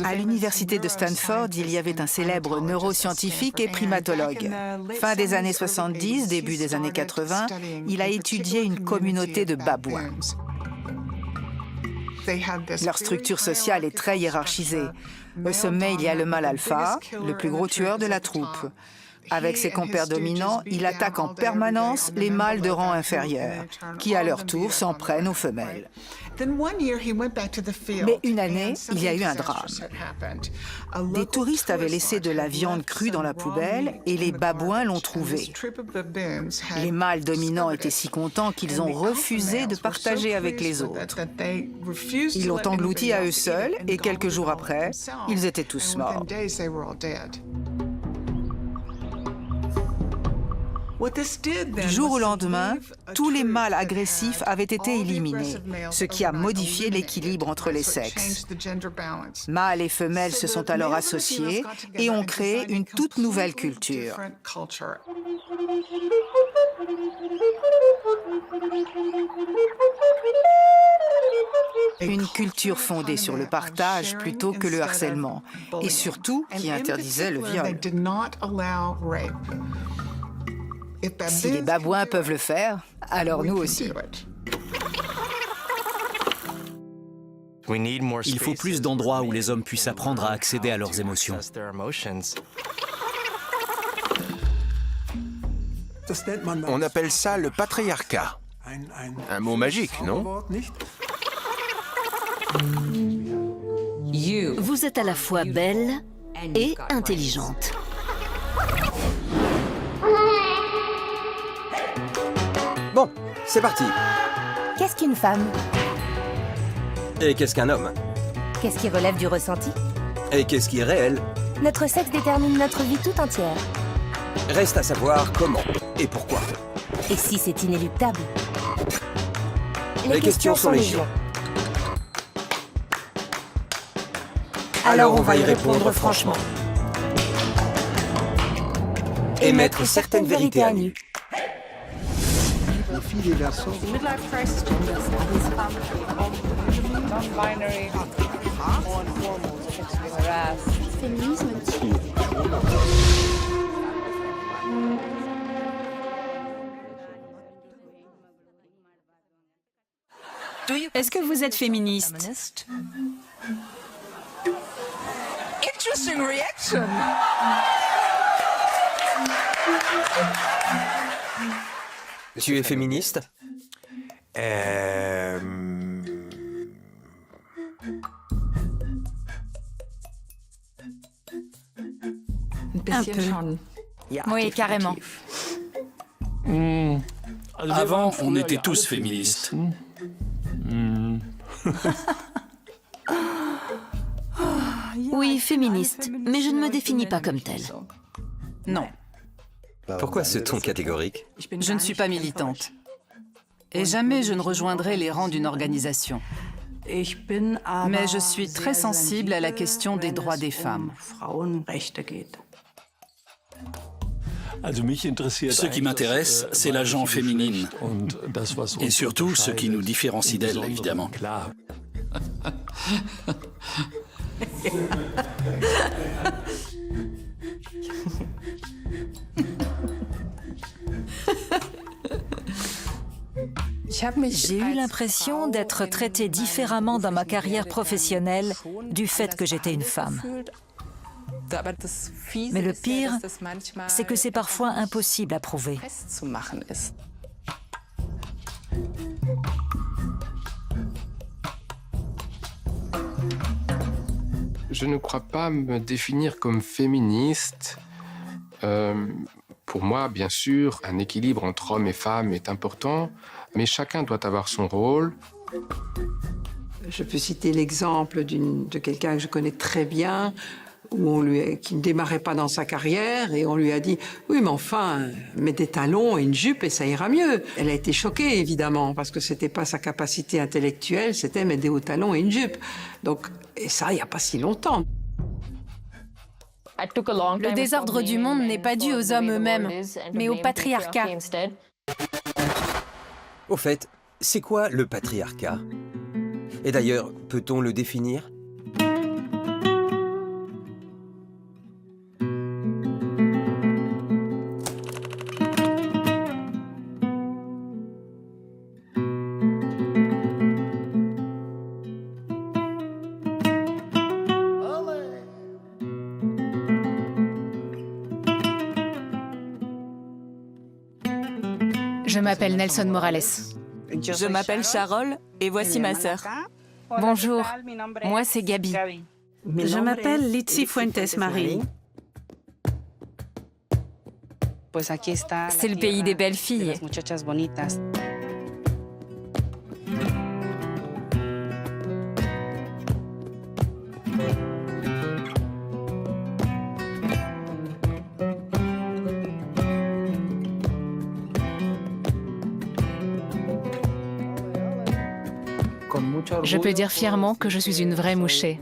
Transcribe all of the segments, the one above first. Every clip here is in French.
À l'université de Stanford, il y avait un célèbre neuroscientifique et primatologue. Fin des années 70, début des années 80, il a étudié une communauté de babouins. Leur structure sociale est très hiérarchisée. Au sommet, il y a le mâle alpha, le plus gros tueur de la troupe. Avec ses compères dominants, il attaque en permanence les mâles de rang inférieur, qui à leur tour s'en prennent aux femelles. Mais une année, il y a eu un drame. Des touristes avaient laissé de la viande crue dans la poubelle et les babouins l'ont trouvée. Les mâles dominants étaient si contents qu'ils ont refusé de partager avec les autres. Ils l'ont englouti à eux seuls et quelques jours après, ils étaient tous morts. Du jour au lendemain, tous les mâles agressifs avaient été éliminés, ce qui a modifié l'équilibre entre les sexes. Mâles et femelles se sont alors associés et ont créé une toute nouvelle culture. Une culture fondée sur le partage plutôt que le harcèlement, et surtout qui interdisait le viol. Si les babouins peuvent le faire, alors nous aussi. Il faut plus d'endroits où les hommes puissent apprendre à accéder à leurs émotions. On appelle ça le patriarcat. Un mot magique, non? Vous êtes à la fois belle et intelligente. Bon, c'est parti. Qu'est-ce qu'une femme? Et qu'est-ce qu'un homme? Qu'est-ce qui relève du ressenti? Et qu'est-ce qui est réel? Notre sexe détermine notre vie tout entière. Reste à savoir comment et pourquoi. Et si c'est inéluctable? Les questions sont légion. Alors on va y répondre franchement. Et mettre certaines vérités à nu. Les filles et garçons. Midlife crisis non-binary, sexually harassed. Féminisme. Est-ce que vous êtes féministe? Interesting reaction. Tu es féministe? Un peu. Oui, carrément. Avant, on était tous féministes. Oui, féministe, mais je ne me définis pas comme telle. Non, Pourquoi ce ton catégorique? je ne suis pas militante. Et jamais je ne rejoindrai les rangs d'une organisation. Mais je suis très sensible à la question des droits des femmes. Ce qui m'intéresse, c'est la gent féminine. Et surtout, ce qui nous différencie d'elle, évidemment. J'ai eu l'impression d'être traitée différemment dans ma carrière professionnelle du fait que j'étais une femme. Mais le pire, c'est que c'est parfois impossible à prouver. Je ne crois pas me définir comme féministe. Pour moi, bien sûr, un équilibre entre hommes et femmes est important, mais chacun doit avoir son rôle. Je peux citer l'exemple de quelqu'un que je connais très bien, qui ne démarrait pas dans sa carrière, et on lui a dit « Oui, mais enfin, mets des talons et une jupe et ça ira mieux ». Elle a été choquée, évidemment, parce que c'était pas sa capacité intellectuelle, c'était mettre des hauts talons et une jupe. Donc, et ça, il n'y a pas si longtemps. Le désordre du monde n'est pas dû aux hommes eux-mêmes, mais au patriarcat. Au fait, c'est quoi le patriarcat? Et d'ailleurs, peut-on le définir? Je m'appelle Nelson Morales. Je m'appelle Charol et voici ma sœur. Bonjour, moi c'est Gabi. Je m'appelle Litsi Fuentes Marie. C'est le pays des belles filles. Je peux dire fièrement que je suis une vraie mouchée.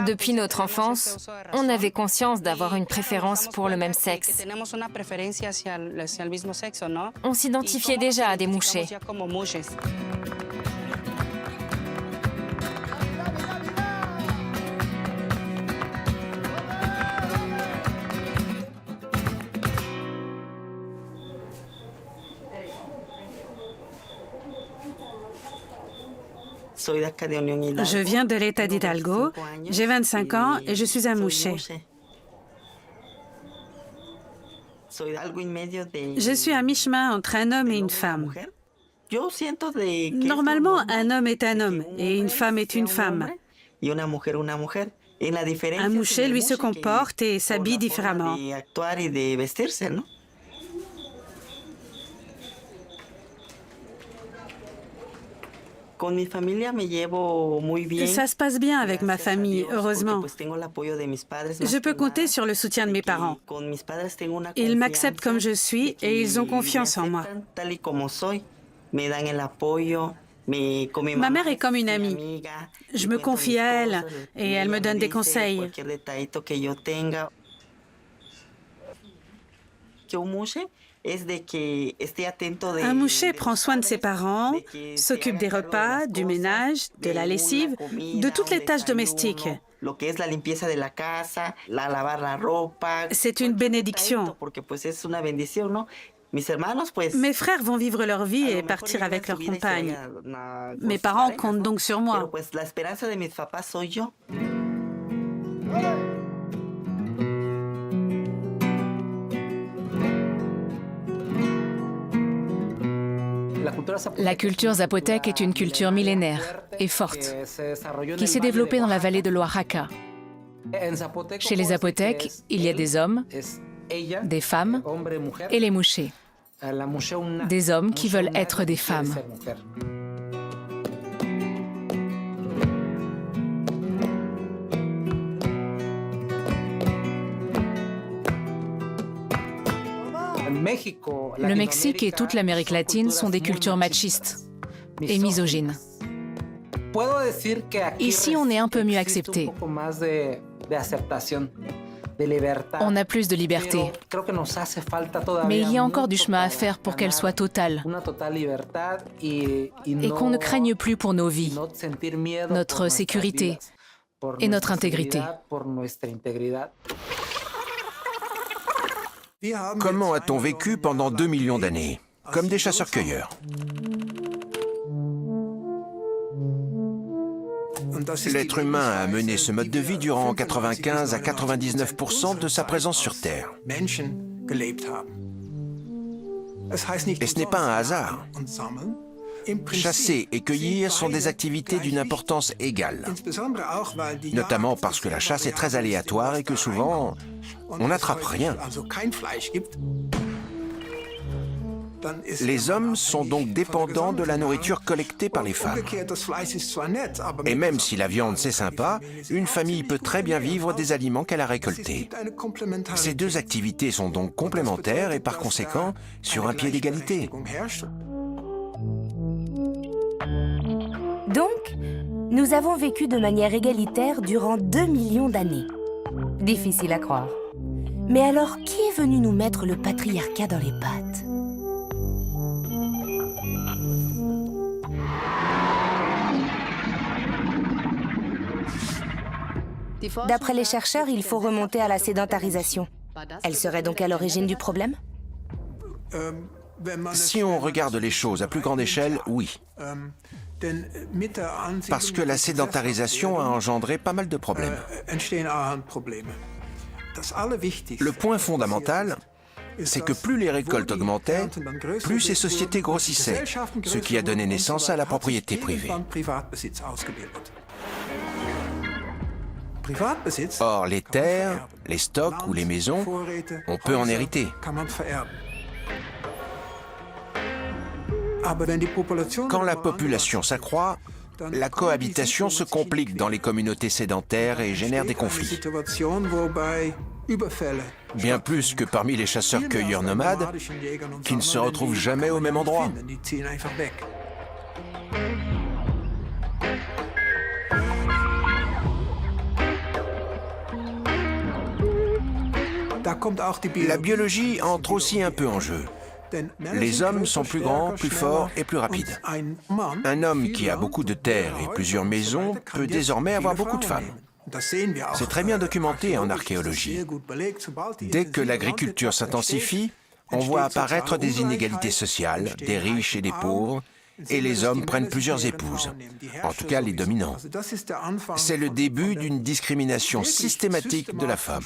Depuis notre enfance, on avait conscience d'avoir une préférence pour le même sexe. On s'identifiait déjà à des mouchés. Je viens de l'État d'Hidalgo, j'ai 25 ans et je suis un mouché. Je suis à mi-chemin entre un homme et une femme. Normalement, un homme est un homme et une femme est une femme. Un mouché, lui, se comporte et s'habille différemment. Ça se passe bien avec ma famille, heureusement. Je peux compter sur le soutien de mes parents. Ils m'acceptent comme je suis et ils ont confiance en moi. Ma mère est comme une amie. Je me confie à elle et elle me donne des conseils. Un mouché prend soin de ses parents, s'occupe des repas, du ménage, de la lessive, de toutes les tâches domestiques. C'est une bénédiction. Mes frères vont vivre leur vie et partir avec leurs compagnes. Mes parents comptent donc sur moi. La culture zapotèque est une culture millénaire et forte, qui s'est développée dans la vallée de l'Oaxaca. Chez les Zapotèques, il y a des hommes, des femmes et les mouchés. Des hommes qui veulent être des femmes. Le Mexique et toute l'Amérique latine sont des cultures machistes et misogynes. Ici, on est un peu mieux accepté. On a plus de liberté. Mais il y a encore du chemin à faire pour qu'elle soit totale. Et qu'on ne craigne plus pour nos vies, notre sécurité et notre intégrité. Comment a-t-on vécu pendant 2 millions d'années? Comme des chasseurs-cueilleurs. L'être humain a mené ce mode de vie durant 95 à 99% de sa présence sur Terre. Et ce n'est pas un hasard. Chasser et cueillir sont des activités d'une importance égale. Notamment parce que la chasse est très aléatoire et que souvent, on n'attrape rien. Les hommes sont donc dépendants de la nourriture collectée par les femmes. Et même si la viande c'est sympa, une famille peut très bien vivre des aliments qu'elle a récoltés. Ces deux activités sont donc complémentaires et par conséquent sur un pied d'égalité. Donc, nous avons vécu de manière égalitaire durant 2 millions d'années. Difficile à croire. Mais alors, qui est venu nous mettre le patriarcat dans les pattes ? D'après les chercheurs, il faut remonter à la sédentarisation. Elle serait donc à l'origine du problème ? Si on regarde les choses à plus grande échelle, oui. Parce que la sédentarisation a engendré pas mal de problèmes. Le point fondamental, c'est que plus les récoltes augmentaient, plus ces sociétés grossissaient, ce qui a donné naissance à la propriété privée. Or, les terres, les stocks ou les maisons, on peut en hériter. Quand la population s'accroît, la cohabitation se complique dans les communautés sédentaires et génère des conflits. Bien plus que parmi les chasseurs-cueilleurs nomades, qui ne se retrouvent jamais au même endroit. La biologie entre aussi un peu en jeu. Les hommes sont plus grands, plus forts et plus rapides. Un homme qui a beaucoup de terres et plusieurs maisons peut désormais avoir beaucoup de femmes. C'est très bien documenté en archéologie. Dès que l'agriculture s'intensifie, on voit apparaître des inégalités sociales, des riches et des pauvres, et les hommes prennent plusieurs épouses, en tout cas les dominants. C'est le début d'une discrimination systématique de la femme.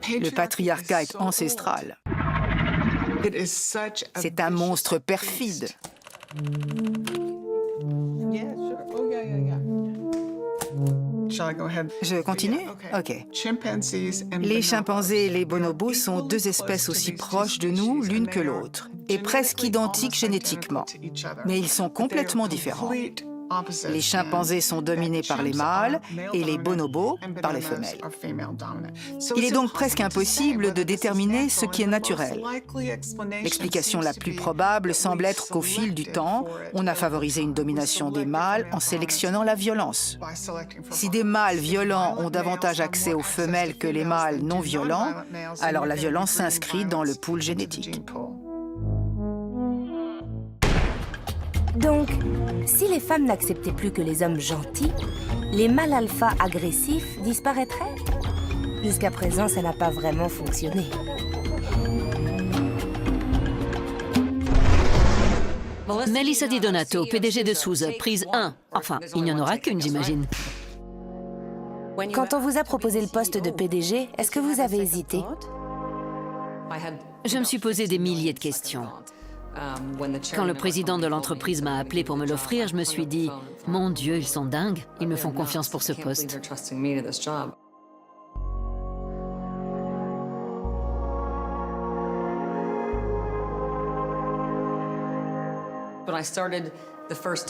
Le patriarcat est ancestral. C'est un monstre perfide. Je continue? Ok. Les chimpanzés et les bonobos sont deux espèces aussi proches de nous l'une que l'autre, et presque identiques génétiquement. Mais ils sont complètement différents. Les chimpanzés sont dominés par les mâles et les bonobos par les femelles. Il est donc presque impossible de déterminer ce qui est naturel. L'explication la plus probable semble être qu'au fil du temps, on a favorisé une domination des mâles en sélectionnant la violence. Si des mâles violents ont davantage accès aux femelles que les mâles non violents, alors la violence s'inscrit dans le pool génétique. Donc, si les femmes n'acceptaient plus que les hommes gentils, les mâles alpha agressifs disparaîtraient? Jusqu'à présent, ça n'a pas vraiment fonctionné. Melissa Di Donato, PDG de SUSE, prise 1. Enfin, il n'y en aura qu'une, j'imagine. Quand on vous a proposé le poste de PDG, est-ce que vous avez hésité? Je me suis posé des milliers de questions. Quand le président de l'entreprise m'a appelé pour me l'offrir, je me suis dit « Mon Dieu, ils sont dingues, ils me font confiance pour ce poste. »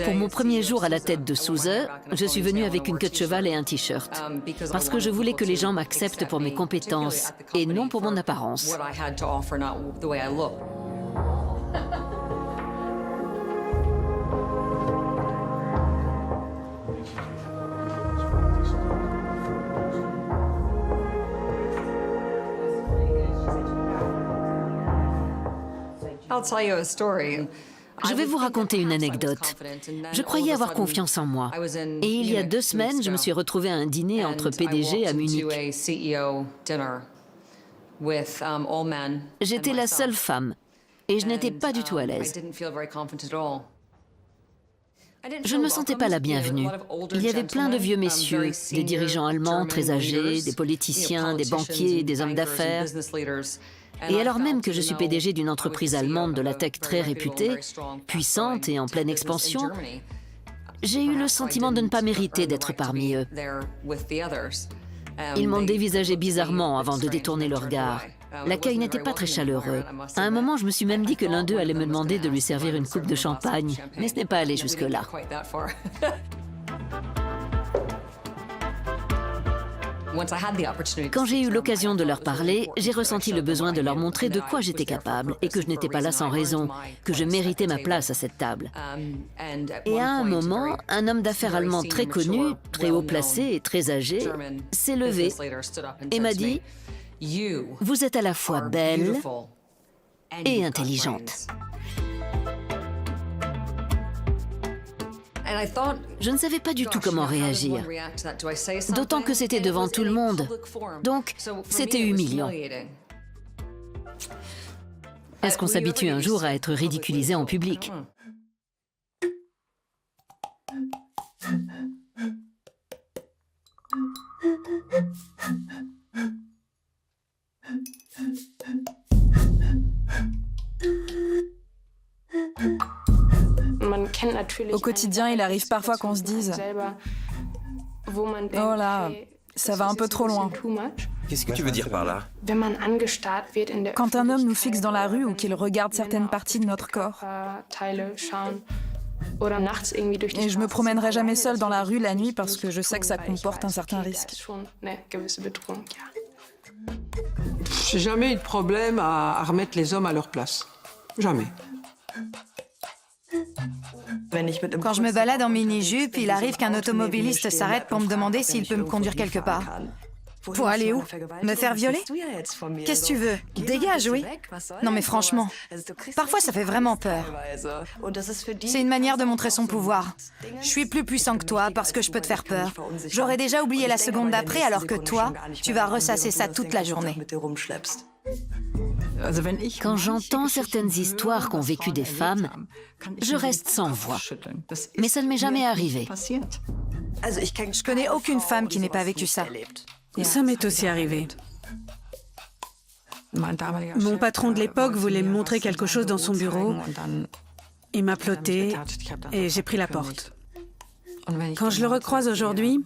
Pour mon premier jour à la tête de SUSE, je suis venue avec une queue de cheval et un t-shirt, parce que je voulais que les gens m'acceptent pour mes compétences et non pour mon apparence. Je vais vous raconter une anecdote. Je croyais avoir confiance en moi. Et il y a 2 semaines, je me suis retrouvée à un dîner entre PDG à Munich. J'étais la seule femme et je n'étais pas du tout à l'aise. Je ne me sentais pas la bienvenue. Il y avait plein de vieux messieurs, des dirigeants allemands très âgés, des politiciens, des banquiers, des hommes d'affaires. Et alors même que je suis PDG d'une entreprise allemande de la tech très réputée, puissante et en pleine expansion, j'ai eu le sentiment de ne pas mériter d'être parmi eux. Ils m'ont dévisagé bizarrement avant de détourner le regard. L'accueil n'était pas très chaleureux. À un moment, je me suis même dit que l'un d'eux allait me demander de lui servir une coupe de champagne, mais ce n'est pas allé jusque-là. Quand j'ai eu l'occasion de leur parler, j'ai ressenti le besoin de leur montrer de quoi j'étais capable et que je n'étais pas là sans raison, que je méritais ma place à cette table. Et à un moment, un homme d'affaires allemand très connu, très haut placé et très âgé, s'est levé et m'a dit « Vous êtes à la fois belle et intelligente ». Je ne savais pas du tout comment réagir, d'autant que c'était devant tout le monde, donc c'était humiliant. Est-ce qu'on s'habitue un jour à être ridiculisé en public? Au quotidien, il arrive parfois qu'on se dise « Oh là, ça va un peu trop loin ». Qu'est-ce que tu veux dire par là? Quand un homme nous fixe dans la rue ou qu'il regarde certaines parties de notre corps. Et je me promènerai jamais seule dans la rue la nuit parce que je sais que ça comporte un certain risque. J'ai jamais eu de problème à remettre les hommes à leur place. Jamais. Quand je me balade en mini-jupe, il arrive qu'un automobiliste s'arrête pour me demander s'il peut me conduire quelque part. Pour aller où? Me faire violer? Qu'est-ce que tu veux? Dégage, oui. Non mais franchement, parfois ça fait vraiment peur. C'est une manière de montrer son pouvoir. Je suis plus puissant que toi parce que je peux te faire peur. J'aurais déjà oublié la seconde d'après alors que toi, tu vas ressasser ça toute la journée. Quand j'entends certaines histoires qu'ont vécues des femmes, je reste sans voix. Mais ça ne m'est jamais arrivé. Je connais aucune femme qui n'ait pas vécu ça. Et ça m'est aussi arrivé. Mon patron de l'époque voulait me montrer quelque chose dans son bureau. Il m'a ploté et j'ai pris la porte. Quand je le recroise aujourd'hui,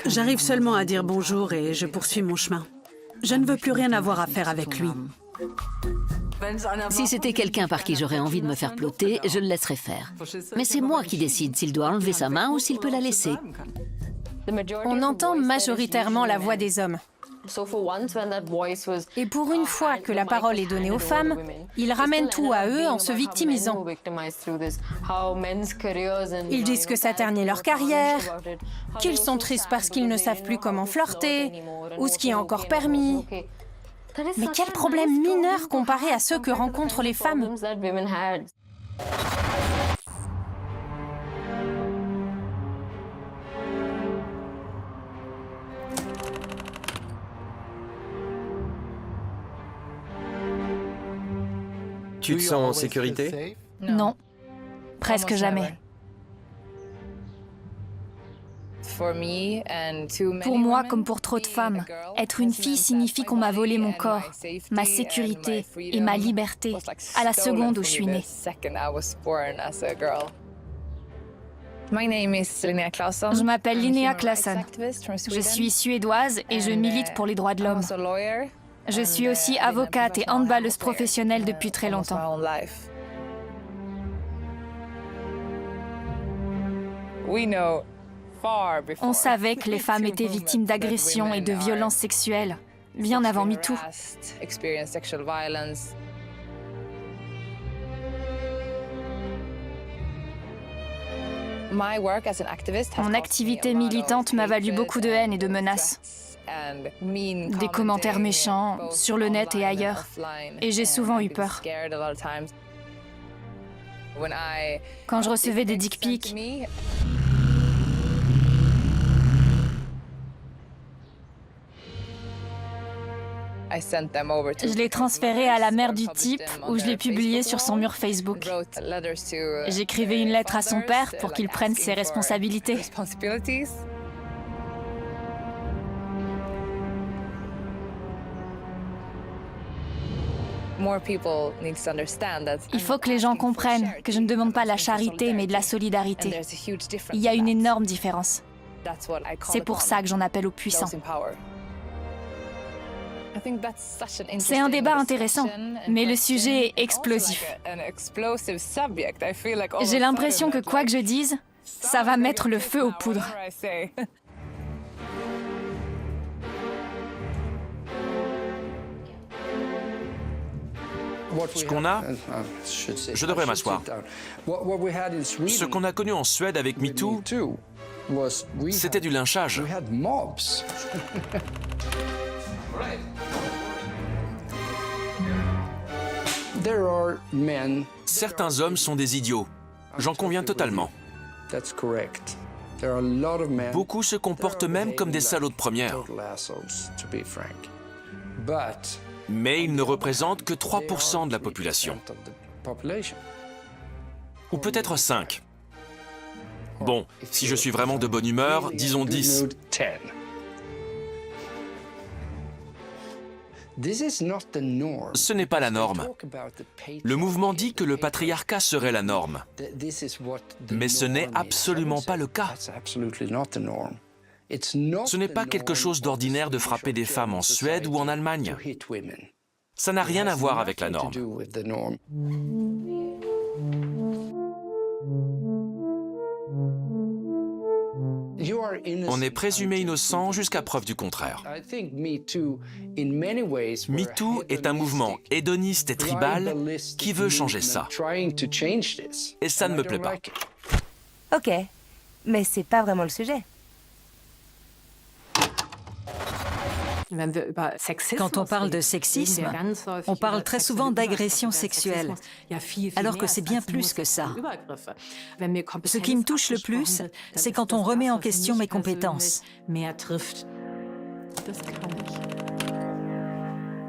j'arrive seulement à dire bonjour et je poursuis mon chemin. Je ne veux plus rien avoir à faire avec lui. Si c'était quelqu'un par qui j'aurais envie de me faire ploter, je le laisserais faire. Mais c'est moi qui décide s'il doit enlever sa main ou s'il peut la laisser. On entend majoritairement la voix des hommes. Et pour une fois que la parole est donnée aux femmes, ils ramènent tout à eux en se victimisant. Ils disent que ça ternit leur carrière, qu'ils sont tristes parce qu'ils ne savent plus comment flirter, ou ce qui est encore permis. Mais quel problème mineur comparé à ceux que rencontrent les femmes. Tu te sens en sécurité? Non, presque jamais. Pour moi, comme pour trop de femmes, être une fille signifie qu'on m'a volé mon corps, ma sécurité et ma liberté à la seconde où je suis née. Je m'appelle Linnea Claesson. Je suis suédoise et je milite pour les droits de l'homme. Je suis aussi avocate et handballeuse professionnelle depuis très longtemps. On savait que les femmes étaient victimes d'agressions et de violences sexuelles, bien avant MeToo. Mon activité militante m'a valu beaucoup de haine et de menaces. Des commentaires méchants sur le net et ailleurs. Et j'ai souvent eu peur. Quand je recevais des dick pics, je l'ai transféré à la mère du type où je l'ai publié sur son mur Facebook. J'écrivais une lettre à son père pour qu'il prenne ses responsabilités. Il faut que les gens comprennent que je ne demande pas la charité, mais de la solidarité. Il y a une énorme différence. C'est pour ça que j'en appelle aux puissants. C'est un débat intéressant, mais le sujet est explosif. J'ai l'impression que quoi que je dise, ça va mettre le feu aux poudres. Ce qu'on a, je devrais m'asseoir. Ce qu'on a connu en Suède avec MeToo, c'était du lynchage. Certains hommes sont des idiots. J'en conviens totalement. Beaucoup se comportent même comme des salauds de première. Mais ils ne représentent que 3% de la population. Ou peut-être 5. Bon, si je suis vraiment de bonne humeur, disons 10. Ce n'est pas la norme. Le mouvement dit que le patriarcat serait la norme. Mais ce n'est absolument pas le cas. Ce n'est pas quelque chose d'ordinaire de frapper des femmes en Suède ou en Allemagne. Ça n'a rien à voir avec la norme. On est présumé innocent jusqu'à preuve du contraire. MeToo est un mouvement hédoniste et tribal qui veut changer ça. Et ça ne me plaît pas. Ok, mais c'est pas vraiment le sujet. Quand on parle de sexisme, on parle très souvent d'agression sexuelle, alors que c'est bien plus que ça. Ce qui me touche le plus, c'est quand on remet en question mes compétences.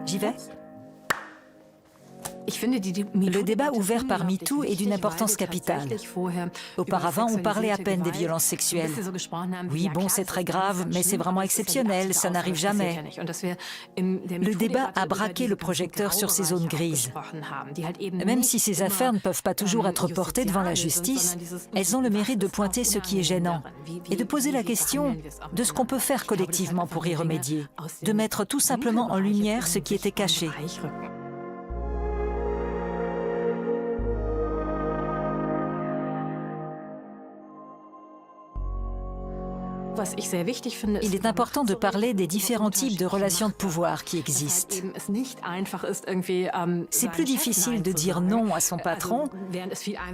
J'y vais ? Le débat ouvert par MeToo est d'une importance capitale. Auparavant, on parlait à peine des violences sexuelles. Oui, bon, c'est très grave, mais c'est vraiment exceptionnel, ça n'arrive jamais. Le débat a braqué le projecteur sur ces zones grises. Même si ces affaires ne peuvent pas toujours être portées devant la justice, elles ont le mérite de pointer ce qui est gênant et de poser la question de ce qu'on peut faire collectivement pour y remédier, de mettre tout simplement en lumière ce qui était caché. Il est important de parler des différents types de relations de pouvoir qui existent. C'est plus difficile de dire non à son patron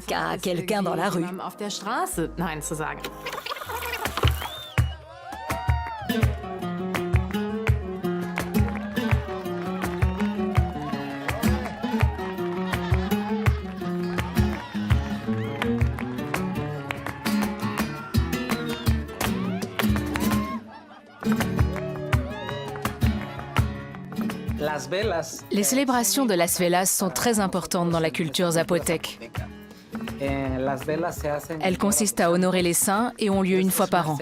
qu'à quelqu'un dans la rue. Les célébrations de Las Velas sont très importantes dans la culture zapotèque. Elles consistent à honorer les saints et ont lieu une fois par an.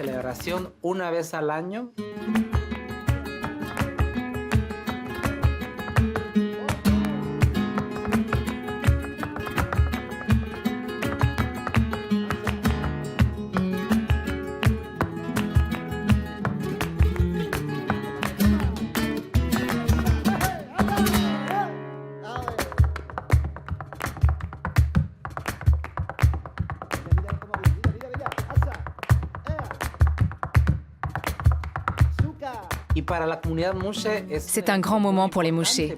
C'est un grand moment pour les mouchées,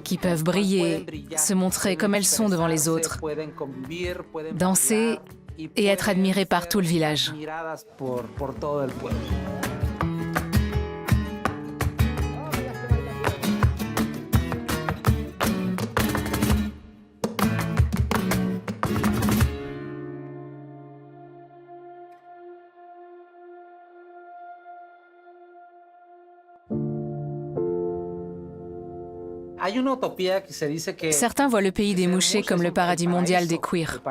qui peuvent briller, se montrer comme elles sont devant les autres, danser et être admirées par tout le village. Certains voient le pays des mouchées comme le paradis mondial des queers.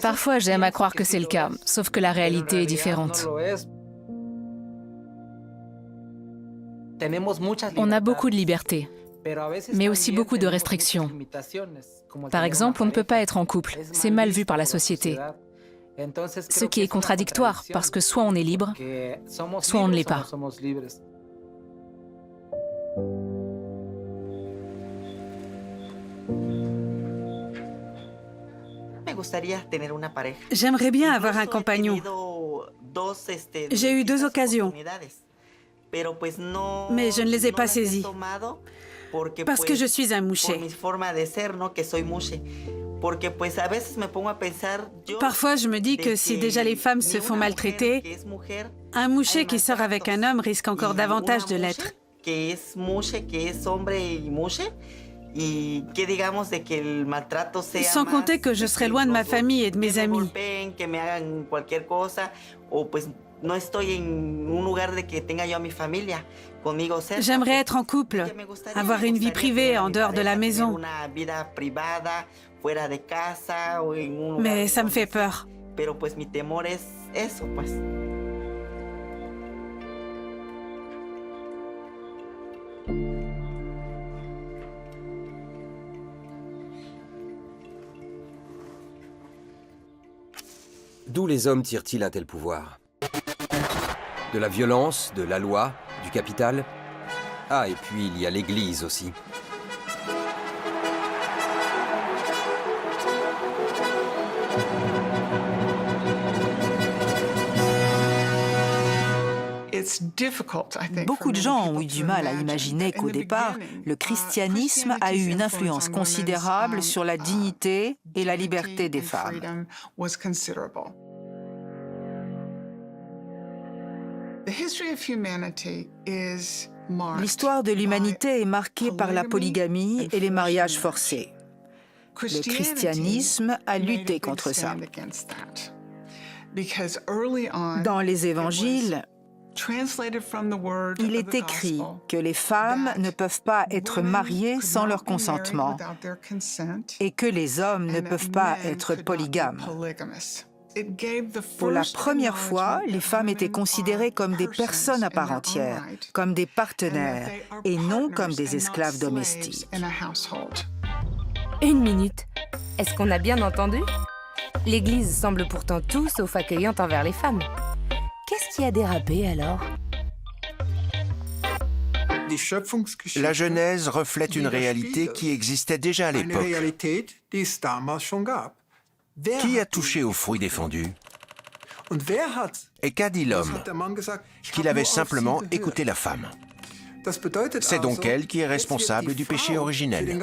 Parfois, j'aime à croire que c'est le cas, sauf que la réalité est différente. On a beaucoup de liberté, mais aussi beaucoup de restrictions. Par exemple, on ne peut pas être en couple, c'est mal vu par la société. Ce qui est contradictoire, parce que soit on est libre, soit on ne l'est pas. J'aimerais bien avoir un compagnon. J'ai eu 2 occasions, mais je ne les ai pas saisies, parce que je suis un moucher. Parfois, je me dis que si déjà les femmes se font maltraiter, un moucher qui sort avec un homme risque encore davantage de l'être. Sans compter que je serai loin de ma famille et de mes amis. J'aimerais être en couple, avoir une vie privée en dehors de la maison. Mais ça me fait peur. D'où les hommes tirent-ils un tel pouvoir? De la violence, de la loi, du capital? Ah, et puis il y a l'Église aussi. Beaucoup de gens ont eu du mal à imaginer qu'au départ, le christianisme a eu une influence considérable sur la dignité et la liberté des femmes. L'histoire de l'humanité est marquée par la polygamie et les mariages forcés. Le christianisme a lutté contre ça. Dans les évangiles, il est écrit que les femmes ne peuvent pas être mariées sans leur consentement et que les hommes ne peuvent pas être polygames. Pour la première fois, les femmes étaient considérées comme des personnes à part entière, comme des partenaires, et non comme des esclaves domestiques. Une minute. Est-ce qu'on a bien entendu? L'Église semble pourtant tout sauf accueillante envers les femmes. Qu'est-ce qui a dérapé alors? La Genèse reflète une réalité qui existait déjà à l'époque. Qui a touché au fruit défendu? Et qu'a dit l'homme? Qu'il avait simplement écouté la femme. C'est donc elle qui est responsable du péché originel.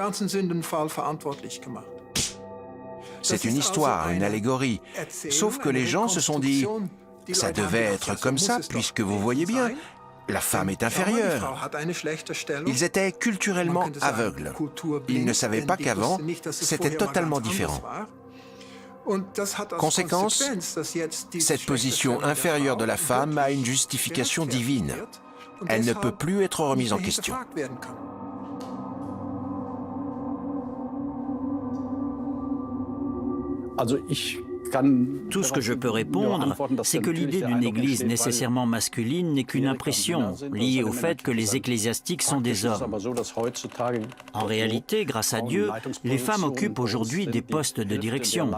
C'est une histoire, une allégorie. Sauf que les gens se sont dit, ça devait être comme ça, puisque vous voyez bien, la femme est inférieure. Ils étaient culturellement aveugles. Ils ne savaient pas qu'avant, c'était totalement différent. Conséquence, cette position inférieure de la femme a une justification divine. Elle ne peut plus être remise en question. Tout ce que je peux répondre, c'est que l'idée d'une église nécessairement masculine n'est qu'une impression, liée au fait que les ecclésiastiques sont des hommes. En réalité, grâce à Dieu, les femmes occupent aujourd'hui des postes de direction.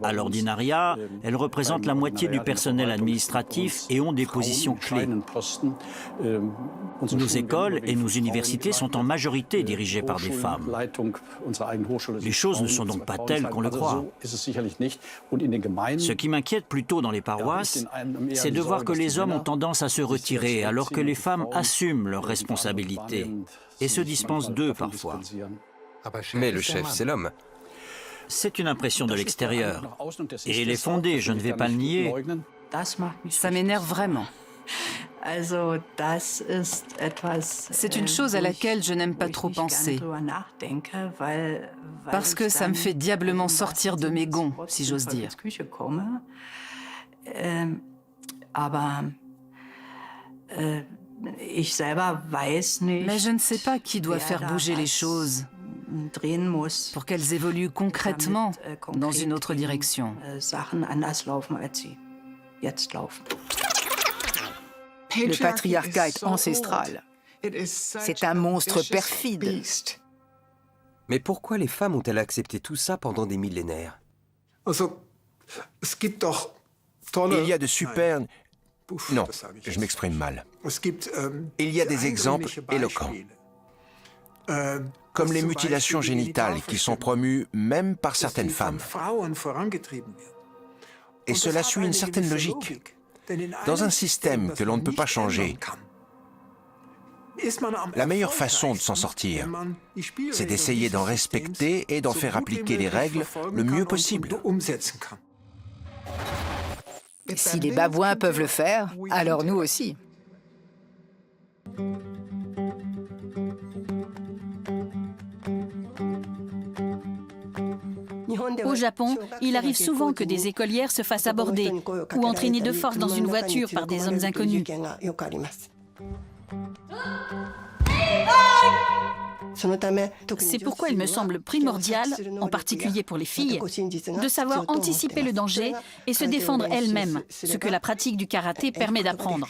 À l'ordinariat, elles représentent la moitié du personnel administratif et ont des positions clés. Nos écoles et nos universités sont en majorité dirigées par des femmes. Les choses ne sont donc pas telles qu'on le croit. Ce qui m'inquiète plutôt dans les paroisses, c'est de voir que les hommes ont tendance à se retirer alors que les femmes assument leurs responsabilités et se dispensent d'eux parfois. Mais le chef, c'est l'homme. C'est une impression de l'extérieur. Et elle est fondée, je ne vais pas le nier. Ça m'énerve vraiment. C'est une chose à laquelle je n'aime pas trop penser, parce que ça me fait diablement sortir de mes gonds, si j'ose dire. Mais je ne sais pas qui doit faire bouger les choses pour qu'elles évoluent concrètement dans une autre direction. Le patriarcat est ancestral. C'est un monstre perfide. Mais pourquoi les femmes ont-elles accepté tout ça pendant des millénaires? Il y a de super... Non, je m'exprime mal. Il y a des exemples éloquents, comme les mutilations génitales qui sont promues même par certaines femmes. Et cela suit une certaine logique. Dans un système que l'on ne peut pas changer, la meilleure façon de s'en sortir, c'est d'essayer d'en respecter et d'en faire appliquer les règles le mieux possible. Si les babouins peuvent le faire, alors nous aussi. Au Japon, il arrive souvent que des écolières se fassent aborder ou entraîner de force dans une voiture par des hommes inconnus. C'est pourquoi il me semble primordial, en particulier pour les filles, de savoir anticiper le danger et se défendre elles-mêmes, ce que la pratique du karaté permet d'apprendre.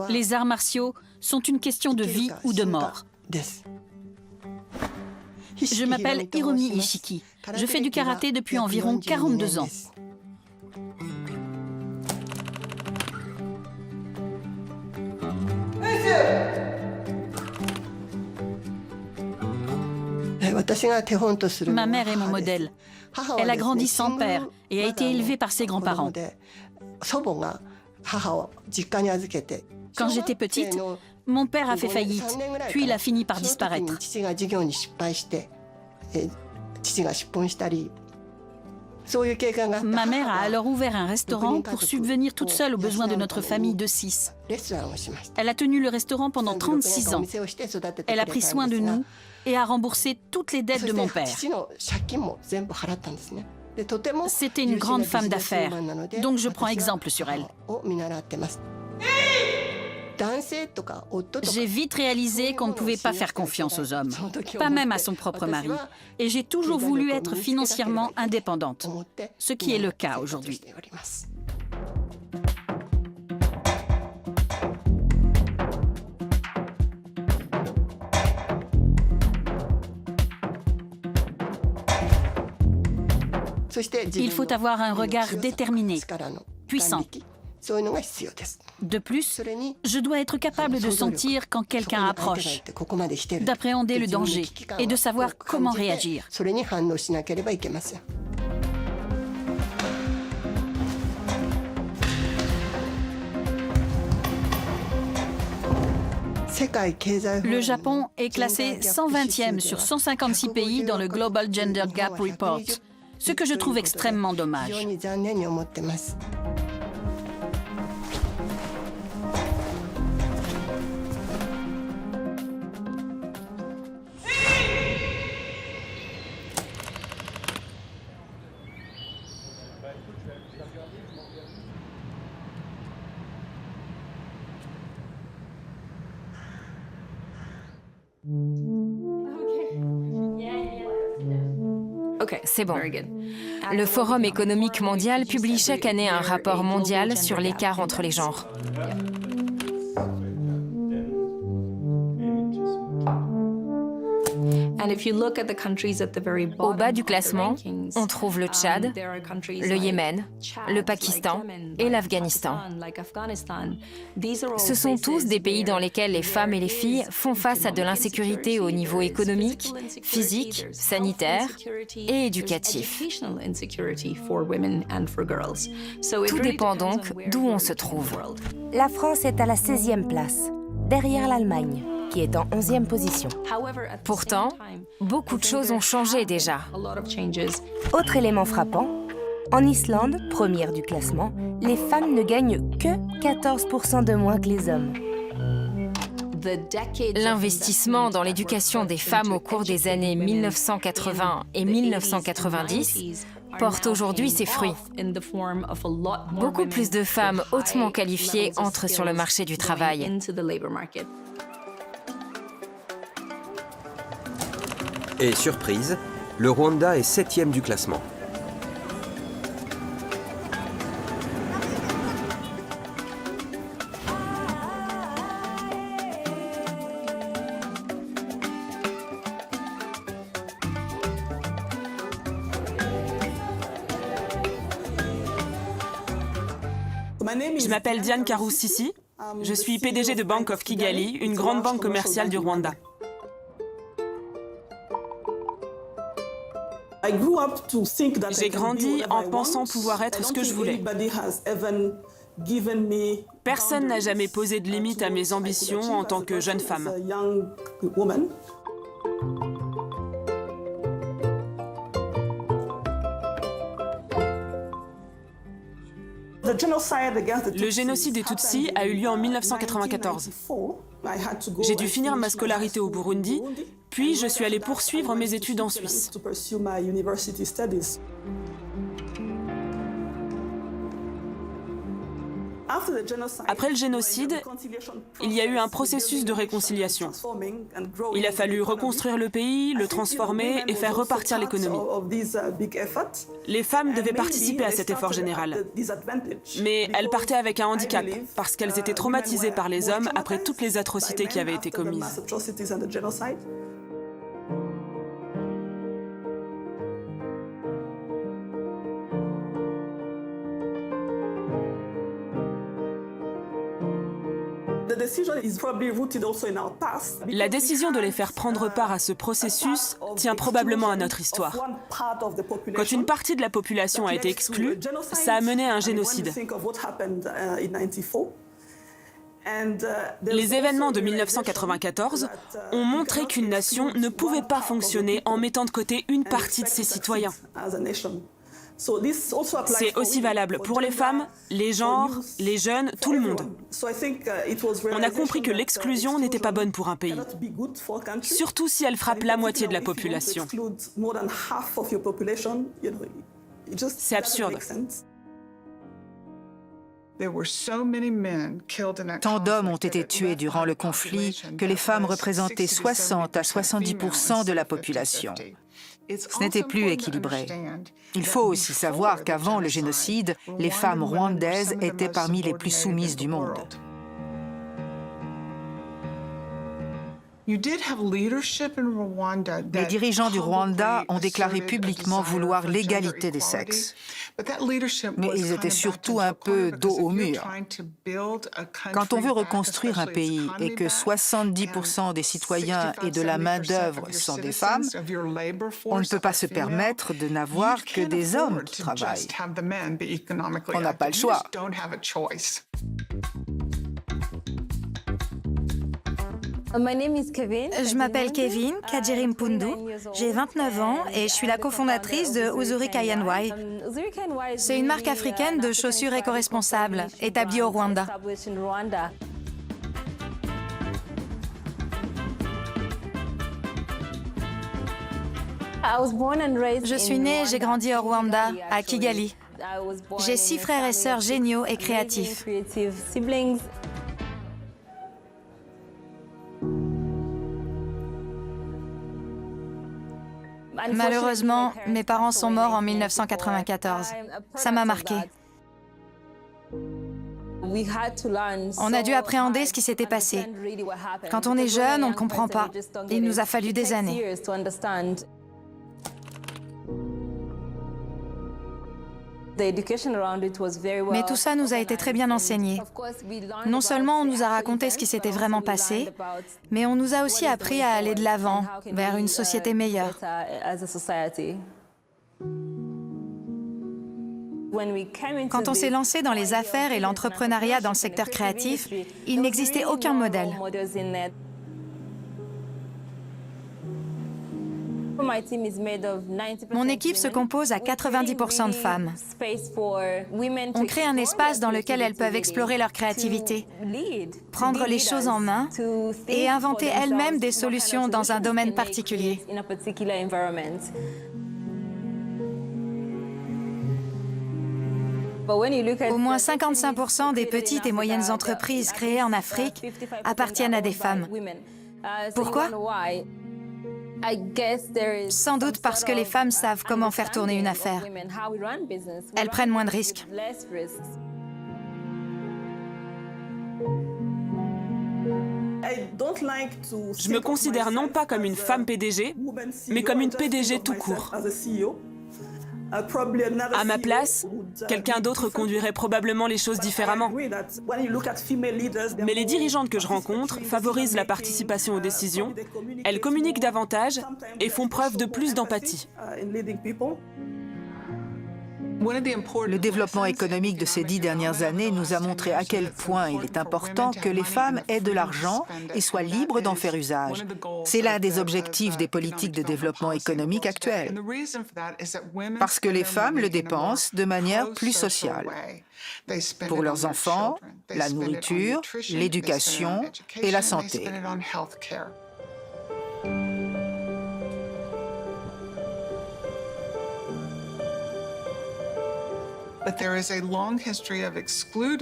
Les arts martiaux sont une question de vie ou de mort. Je m'appelle Hiromi Ishiki. Je fais du karaté depuis environ 42 ans. Ma mère est mon modèle. Elle a grandi sans père et a été élevée par ses grands-parents. Quand j'étais petite, mon père a fait faillite, puis il a fini par disparaître. Ma mère a alors ouvert un restaurant pour subvenir toute seule aux besoins de notre famille de 6. Elle a tenu le restaurant pendant 36 ans. Elle a pris soin de nous et a remboursé toutes les dettes de mon père. C'était une grande femme d'affaires, donc je prends exemple sur elle. J'ai vite réalisé qu'on ne pouvait pas faire confiance aux hommes, pas même à son propre mari. Et j'ai toujours voulu être financièrement indépendante, ce qui est le cas aujourd'hui. Il faut avoir un regard déterminé, puissant. De plus, je dois être capable de sentir quand quelqu'un approche, d'appréhender le danger et de savoir comment réagir. Le Japon est classé 120e sur 156 pays dans le Global Gender Gap Report, ce que je trouve extrêmement dommage. C'est bon. Le Forum économique mondial publie chaque année un rapport mondial sur l'écart entre les genres. Au bas du classement, on trouve le Tchad, le Yémen, le Pakistan et l'Afghanistan. Ce sont tous des pays dans lesquels les femmes et les filles font face à de l'insécurité au niveau économique, physique, sanitaire et éducatif. Tout dépend donc d'où on se trouve. La France est à la 16e place, derrière l'Allemagne, qui est en 11e position. Pourtant, beaucoup de choses ont changé déjà. Autre élément frappant, en Islande, première du classement, les femmes ne gagnent que 14% de moins que les hommes. L'investissement dans l'éducation des femmes au cours des années 1980 et 1990 porte aujourd'hui ses fruits. Beaucoup plus de femmes hautement qualifiées entrent sur le marché du travail. Et surprise, le Rwanda est 7e du classement. Je m'appelle Diane Karusisi. Je suis PDG de Bank of Kigali, une grande banque commerciale du Rwanda. J'ai grandi en pensant pouvoir être ce que je voulais. Personne n'a jamais posé de limite à mes ambitions en tant que jeune femme. Le génocide des Tutsis a eu lieu en 1994. J'ai dû finir ma scolarité au Burundi, puis je suis allée poursuivre mes études en Suisse. Après le génocide, il y a eu un processus de réconciliation. Il a fallu reconstruire le pays, le transformer et faire repartir l'économie. Les femmes devaient participer à cet effort général. Mais elles partaient avec un handicap, parce qu'elles étaient traumatisées par les hommes après toutes les atrocités qui avaient été commises. La décision de les faire prendre part à ce processus tient probablement à notre histoire. Quand une partie de la population a été exclue, ça a mené à un génocide. Les événements de 1994 ont montré qu'une nation ne pouvait pas fonctionner en mettant de côté une partie de ses citoyens. C'est aussi valable pour les femmes, les genres, les jeunes, tout le monde. On a compris que l'exclusion n'était pas bonne pour un pays, surtout si elle frappe la moitié de la population. C'est absurde. Tant d'hommes ont été tués durant le conflit que les femmes représentaient 60 à 70% de la population. Ce n'était plus équilibré. Il faut aussi savoir qu'avant le génocide, les femmes rwandaises étaient parmi les plus soumises du monde. Les dirigeants du Rwanda ont déclaré publiquement vouloir l'égalité des sexes. Mais ils étaient surtout un peu dos au mur. Quand on veut reconstruire un pays et que 70% des citoyens et de la main-d'œuvre sont des femmes, on ne peut pas se permettre de n'avoir que des hommes qui travaillent. On n'a pas le choix. Je m'appelle Kevin Kadjiri Mpundu, j'ai 29 ans et je suis la cofondatrice de Uzuri Kayanwai. C'est une marque africaine de chaussures éco-responsables, établie au Rwanda. Je suis née et j'ai grandi au Rwanda, à Kigali. J'ai 6 frères et sœurs géniaux et créatifs. Malheureusement, mes parents sont morts en 1994. Ça m'a marquée. On a dû appréhender ce qui s'était passé. Quand on est jeune, on ne comprend pas. Il nous a fallu des années. Mais tout ça nous a été très bien enseigné. Non seulement on nous a raconté ce qui s'était vraiment passé, mais on nous a aussi appris à aller de l'avant, vers une société meilleure. Quand on s'est lancé dans les affaires et l'entrepreneuriat dans le secteur créatif, il n'existait aucun modèle. Mon équipe se compose à 90% de femmes. On crée un espace dans lequel elles peuvent explorer leur créativité, prendre les choses en main et inventer elles-mêmes des solutions dans un domaine particulier. Au moins 55% des petites et moyennes entreprises créées en Afrique appartiennent à des femmes. Pourquoi ? Sans doute parce que les femmes savent comment faire tourner une affaire. Elles prennent moins de risques. Je me considère non pas comme une femme PDG, mais comme une PDG tout court. À ma place, quelqu'un d'autre conduirait probablement les choses différemment. Mais les dirigeantes que je rencontre favorisent la participation aux décisions, elles communiquent davantage et font preuve de plus d'empathie. Le développement économique de ces 10 dernières années nous a montré à quel point il est important que les femmes aient de l'argent et soient libres d'en faire usage. C'est l'un des objectifs des politiques de développement économique actuelles. Parce que les femmes le dépensent de manière plus sociale. Pour leurs enfants, la nourriture, l'éducation et la santé.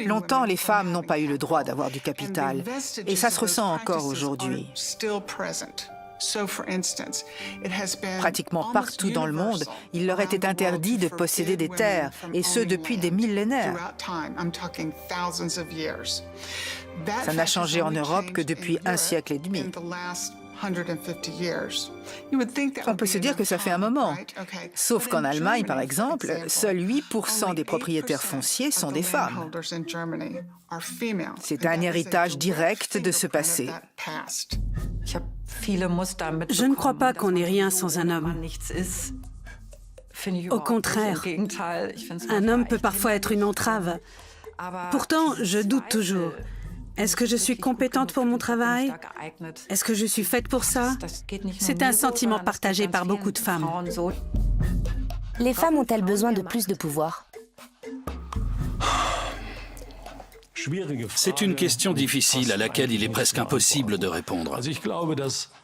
Longtemps, les femmes n'ont pas eu le droit d'avoir du capital, et ça se ressent encore aujourd'hui. Pratiquement partout dans le monde, il leur était interdit de posséder des terres, et ce depuis des millénaires. Ça n'a changé en Europe que depuis un siècle et demi. On peut se dire que ça fait un moment. Sauf qu'en Allemagne, par exemple, seuls 8% des propriétaires fonciers sont des femmes. C'est un héritage direct de ce passé. Je ne crois pas qu'on n'est rien sans un homme. Au contraire, un homme peut parfois être une entrave. Pourtant, je doute toujours. Est-ce que je suis compétente pour mon travail? Est-ce que je suis faite pour ça? C'est un sentiment partagé par beaucoup de femmes. Les femmes ont-elles besoin de plus de pouvoir? C'est une question difficile à laquelle il est presque impossible de répondre.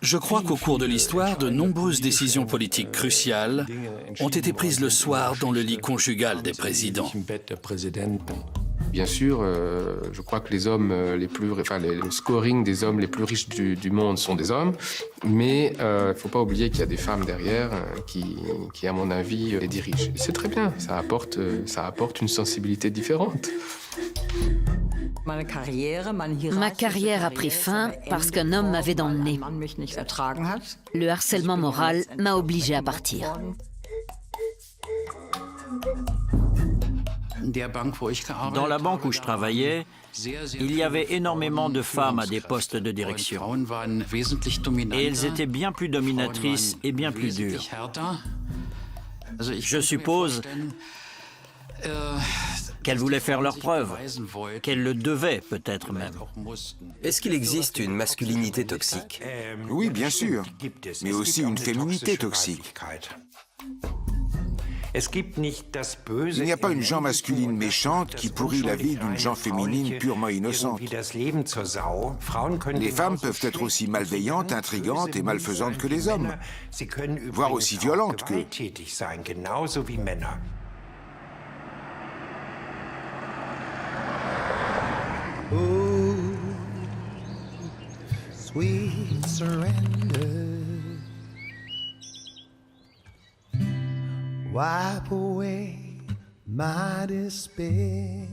Je crois qu'au cours de l'histoire, de nombreuses décisions politiques cruciales ont été prises le soir dans le lit conjugal des présidents. Bien sûr, je crois que les hommes le scoring des hommes les plus riches du monde sont des hommes, mais il ne faut pas oublier qu'il y a des femmes derrière qui, à mon avis, les dirigent. Et c'est très bien, ça apporte une sensibilité différente. Ma carrière a pris fin parce qu'un homme m'avait dans le nez. Le harcèlement moral m'a obligée à partir. Dans la banque où je travaillais, il y avait énormément de femmes à des postes de direction. Et elles étaient bien plus dominatrices et bien plus dures. Je suppose qu'elles voulaient faire leurs preuves, qu'elles le devaient peut-être même. Est-ce qu'il existe une masculinité toxique? Oui, bien sûr, mais aussi une féminité toxique. Il n'y a pas une gent masculine méchante qui pourrit la vie d'une gent féminine purement innocente. Les femmes peuvent être aussi malveillantes, intrigantes et malfaisantes que les hommes, voire aussi violentes qu'eux. Oh, sweet surrender. Wipe away my despair.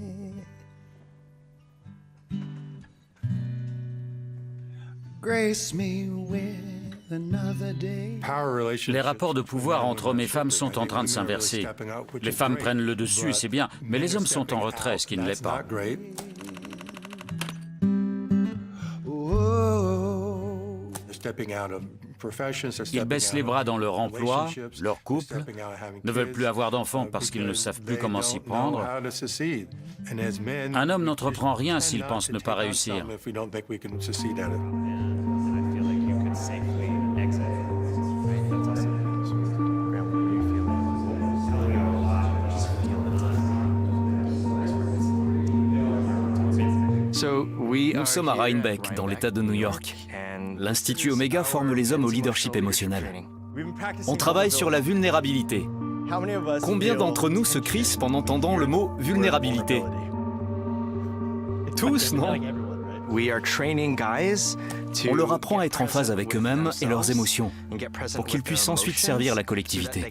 Grace me with another day. Les rapports de pouvoir entre hommes et femmes sont en train de s'inverser. Les femmes prennent le dessus, c'est bien, mais les hommes sont en retrait, ce qui ne l'est pas. Ils baissent les bras dans leur emploi, leur couple, ne veulent plus avoir d'enfants parce qu'ils ne savent plus comment s'y prendre. Un homme n'entreprend rien s'il pense ne pas réussir. Nous sommes à Rhinebeck, dans l'État de New York. L'Institut Omega forme les hommes au leadership émotionnel. On travaille sur la vulnérabilité. Combien d'entre nous se crispent en entendant le mot vulnérabilité? Tous, non? On leur apprend à être en phase avec eux-mêmes et leurs émotions, pour qu'ils puissent ensuite servir la collectivité.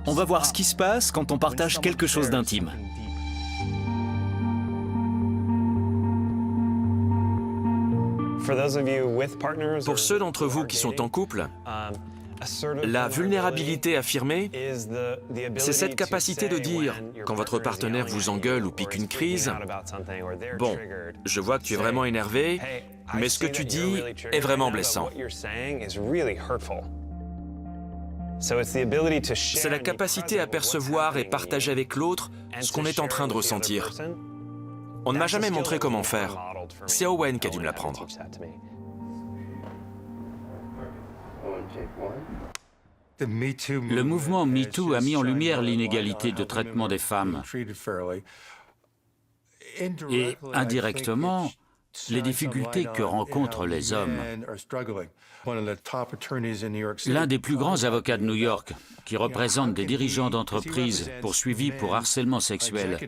On va voir ce qui se passe quand on partage quelque chose d'intime. Pour ceux d'entre vous qui sont en couple, La vulnérabilité affirmée, c'est cette capacité de dire, quand votre partenaire vous engueule ou pique une crise, « Bon, je vois que tu es vraiment énervé, mais ce que tu dis est vraiment blessant. » C'est la capacité à percevoir et partager avec l'autre ce qu'on est en train de ressentir. On ne m'a jamais montré comment faire. C'est Owen qui a dû me l'apprendre. Le mouvement MeToo a mis en lumière l'inégalité de traitement des femmes et, indirectement, les difficultés que rencontrent les hommes. L'un des plus grands avocats de New York, qui représente des dirigeants d'entreprises poursuivis pour harcèlement sexuel,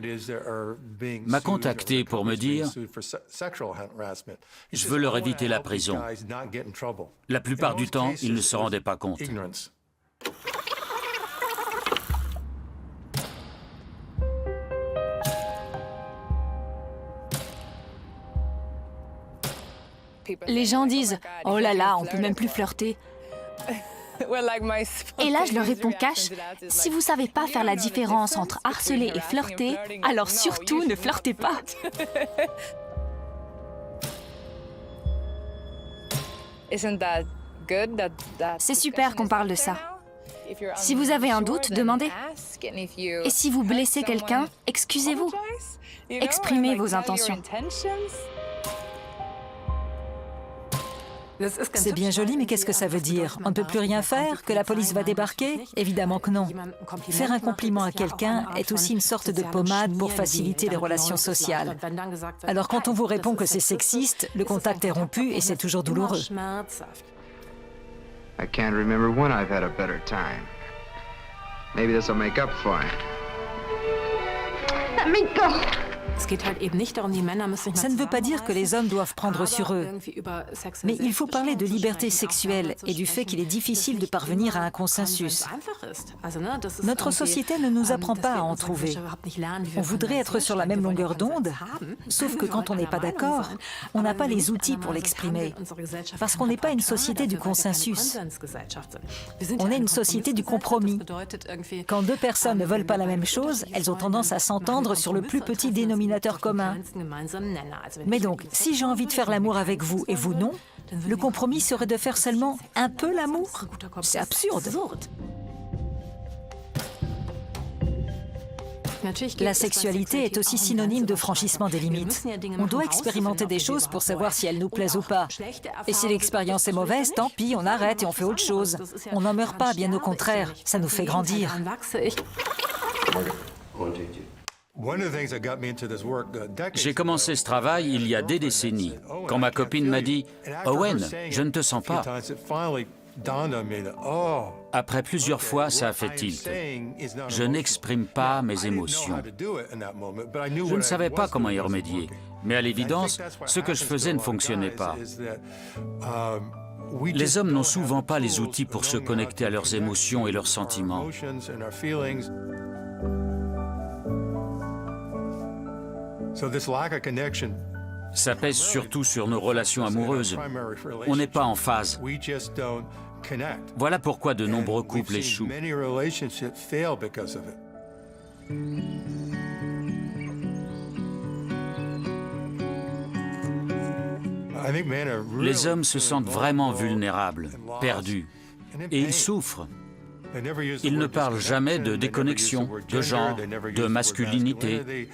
m'a contacté pour me dire « Je veux leur éviter la prison ». La plupart du temps, ils ne se rendaient pas compte. Les gens disent « Oh là là, on peut même plus flirter ». Et là, je leur réponds cash, si vous savez pas faire la différence entre harceler et flirter, alors surtout ne flirtez pas. C'est super qu'on parle de ça. Si vous avez un doute, demandez. Et si vous blessez quelqu'un, excusez-vous. Exprimez vos intentions. C'est bien joli, mais qu'est-ce que ça veut dire? On ne peut plus rien faire? Que la police va débarquer? Évidemment que non. Faire un compliment à quelqu'un est aussi une sorte de pommade pour faciliter les relations sociales. Alors quand on vous répond que c'est sexiste, le contact est rompu et c'est toujours douloureux. I can't remember when I've had a better time. Maybe this'll make up for it. Let me go! Ça ne veut pas dire que les hommes doivent prendre sur eux. Mais il faut parler de liberté sexuelle et du fait qu'il est difficile de parvenir à un consensus. Notre société ne nous apprend pas à en trouver. On voudrait être sur la même longueur d'onde, sauf que quand on n'est pas d'accord, on n'a pas les outils pour l'exprimer. Parce qu'on n'est pas une société du consensus. On est une société du compromis. Quand deux personnes ne veulent pas la même chose, elles ont tendance à s'entendre sur le plus petit dénominateur commun. Mais donc, si j'ai envie de faire l'amour avec vous et vous non, le compromis serait de faire seulement un peu l'amour. C'est absurde. La sexualité est aussi synonyme de franchissement des limites. On doit expérimenter des choses pour savoir si elles nous plaisent ou pas. Et si l'expérience est mauvaise, tant pis, on arrête et on fait autre chose. On n'en meurt pas, bien au contraire, ça nous fait grandir. J'ai commencé ce travail il y a des décennies, quand ma copine m'a dit « Owen, je ne te sens pas ». Après plusieurs fois, ça a fait tilt. Je n'exprime pas mes émotions. Je ne savais pas comment y remédier, mais à l'évidence, ce que je faisais ne fonctionnait pas. Les hommes n'ont souvent pas les outils pour se connecter à leurs émotions et leurs sentiments. Ça pèse surtout sur nos relations amoureuses. On n'est pas en phase. Voilà pourquoi de nombreux couples échouent. Les hommes se sentent vraiment vulnérables, perdus, et ils souffrent. Ils ne parlent jamais de déconnexion, de genre, de masculinité.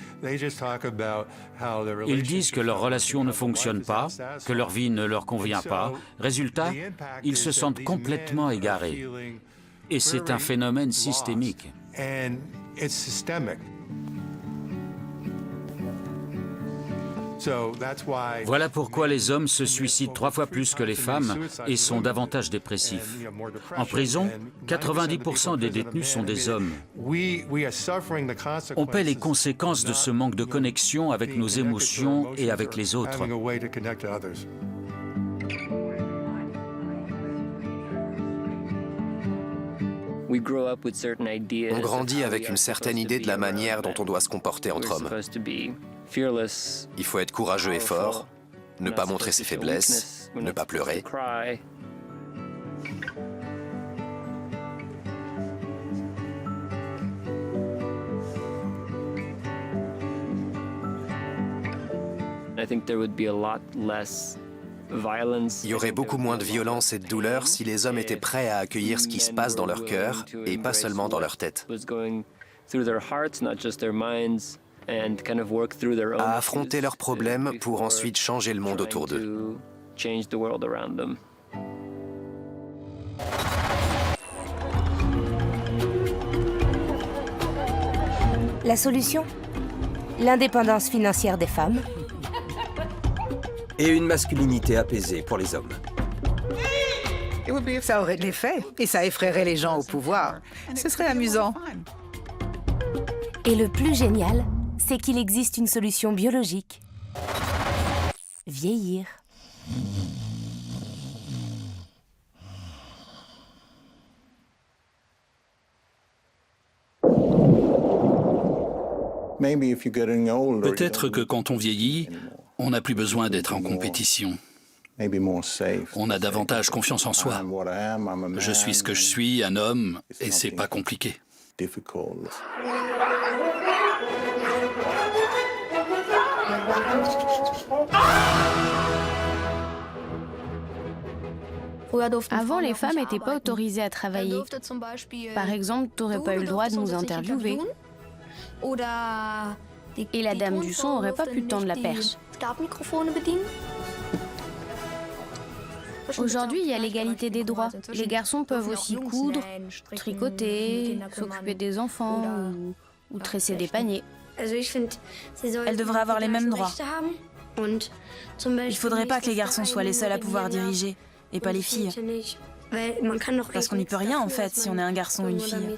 Ils disent que leur relation ne fonctionne pas, que leur vie ne leur convient pas. Résultat, ils se sentent complètement égarés. Et c'est un phénomène systémique. Voilà pourquoi les hommes se suicident 3 fois plus que les femmes et sont davantage dépressifs. En prison, 90% des détenus sont des hommes. On paie les conséquences de ce manque de connexion avec nos émotions et avec les autres. On grandit avec une certaine idée de la manière dont on doit se comporter entre hommes. Il faut être courageux et fort, ne pas montrer ses faiblesses, ne pas pleurer. Il y aurait beaucoup moins de violence et de douleur si les hommes étaient prêts à accueillir ce qui se passe dans leur cœur et pas seulement dans leur tête. À affronter leurs problèmes pour ensuite changer le monde autour d'eux. La solution? L'indépendance financière des femmes. Et une masculinité apaisée pour les hommes. Ça aurait de l'effet, et ça effraierait les gens au pouvoir. Ce serait amusant. Et le plus génial, c'est qu'il existe une solution biologique. Vieillir. Peut-être que quand on vieillit, on n'a plus besoin d'être en compétition. On a davantage confiance en soi. Je suis ce que je suis, un homme, et c'est pas compliqué. Avant, les femmes n'étaient pas autorisées à travailler. Par exemple, tu n'aurais pas eu le droit de nous interviewer. Et la dame du son n'aurait pas pu tendre la perche. Aujourd'hui, il y a l'égalité des droits. Les garçons peuvent aussi coudre, tricoter, s'occuper des enfants ou tresser des paniers. Elles devraient avoir les mêmes droits. Il ne faudrait pas que les garçons soient les seuls à pouvoir diriger, et pas les filles. Parce qu'on n'y peut rien en fait si on est un garçon ou une fille.